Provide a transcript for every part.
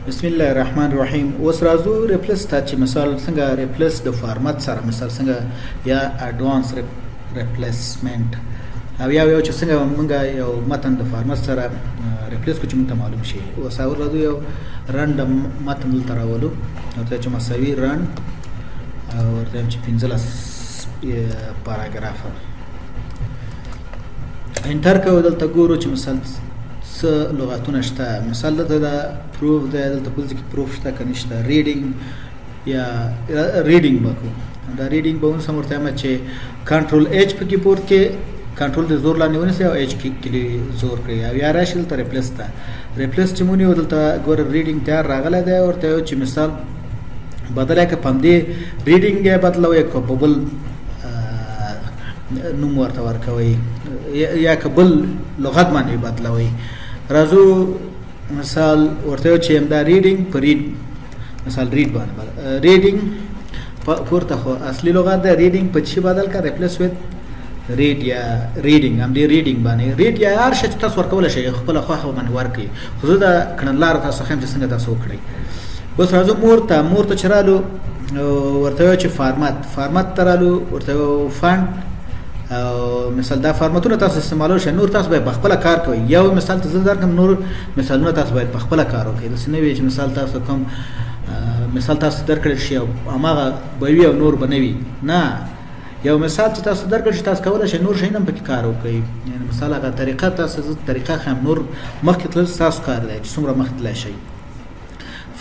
بسم الله الرحمن الرحیم. اوس راځو ریپلیس ته چې مثال څنګه ریپلیس د فارمټ سره مثال څنګه یا اډوانس ریپلیسمنت او یو چې څنګه موږ یو متن د فارمټ سره ریپلیس کو چې موږ معلوم شي. اوس راځو یو رانډم متن دلته راولو او چې مساوي ران او ورته چې 15 پاراګراف انټر کوو. دلته ګورو چې مثال څه لغاتونه شته. مثال دلته دا پروف دی، دلته په ځکه پروف شته که نشته. ریډینګ یا ریډینګ به کوو. دا ریډینګ به اوس هم ورته وایم چې کنټرول ایچ په کیبورډ کې کنټرول د زور لاندې ونیسئ او ایچ کلي زور کړئ او یا راشي دلته ریپلیس ته. ریپلیس چې مونیو دلته ګوره ریډینګ تیار راغلی دی. ورته یو چې مثال بدله که په همدې ریډینګ یې بدلوئ که په بل نوم ورته ورکوئ یا که بل لغت باندې بدلوئ. راځو مثال ورته یو چې همدا ریډینګ په ریډ مثال ریډ باندې ریډینګ پورته خو اصلي لغت دی. ریډینګ په چی بدل کا ریپلیس وذ ریډ یا ریډینګ هم دی ریډینګ باندې ریډ یا هر شی چې تاسو ورکول شي خپل خوښه باندې ورکړي. خو زه دا کړنلار تاسو خیم چې څنګه تاسو وکړئ. اوس راځو مور ته چرالو ورته یو چې فارمټ ترالو ورته فانټ او مثال دا فارمټونه تاسو استعمالول شئ. نور تاسو باید خپل کار کوئ. یو مثال ته زه درکم، نور مثالونه تاسو باید خپل کار وکړئ. داسې نه وي چې مثال تاسو کوم مثال تاسو درکړل شي او هماغه به وي او نور به نه وي. نه، یو مثال چې تاسو درکړل شي تاسو کولی شئ نور شی هم پکې کار وکړئ. یعنې مثال هغه طریقه تاسو طریقه ښیم نور مخکې تلل ستاسو کار دی چې څومره مخکې تللی شئ.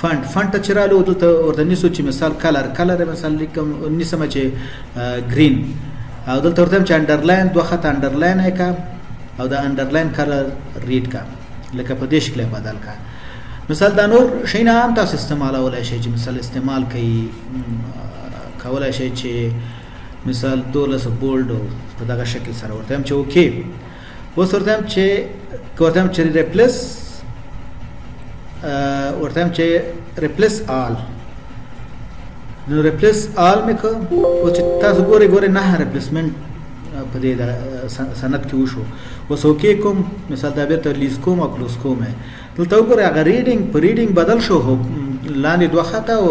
فانټ ته چې رالو دلته ورته نیسو چې مثال کلر مثال لیکم نیسمه چې ګرین او دلته ورته چې انډرلاین دوه خط انډرلاین یې کا او دا انډرلاین کلر ریډ کا لکه په دې شکل بدل کا. مثال دا نور شیونه هم تاسو استعمالولای شئ چې مثال استعمال کولای شئ چې مثال 12 بولډ په دغه شکل سره ورته چې اوکې. اوس ورته چې ریپلیس ورته چې ریپلیس آل نو ریپلیس آل مې که او چې تاسو ګورئ نه ریپلیسمنټ په دې سند کې وشو. اوس اوکې کوم مثال دا بیرته لیست کوم او کلوز کوم دلته وګورئ هغه ریډینګ په ریډینګ بدل شو لاندې دوه خطه او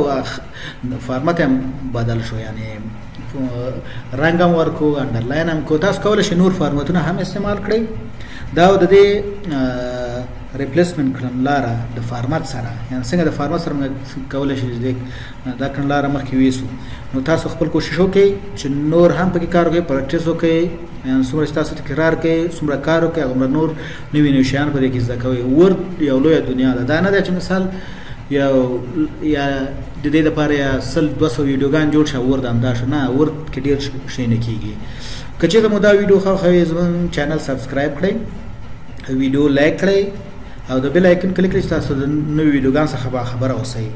فارمټ هم بدل شو. یعنی رنګ هم ورکو انډرلاین هم کو. تاسو کولی شئ نور فارمټونه هم استعمال کړئ. دا د دې ریپلیسمنت کړنلاره د فارمټ سره یعنی څنګه د فارمټ سره کولی شئ دا کړنلاره مخکې ویسو. نو تاسو خپل کوشش وکړئ چې نور هم پکې کار وکړئ، پریکټیس وکړئ. یعنې څومره چې تاسو تکرار کوئ څومره کار وکړئ هغومره نور نوي شیان په دې کې زده کوئ. ورد یو لویه دنیا ده. دا نه ده چې مثال یا د دې دپاره یا 100-200 ویډیوګان جوړ شه ورد همدا شو. نه، ورد کې ډېر شی نه کېږي. که چېرته مو دا ویډیو خوښوي زموږ چینل سبسکرایب کړئ، ویډیو لایک کړئ او د بیل آیکن کلیک کړئ چې تاسو د نوي ویډیوګان څخه باخبره اوسئ.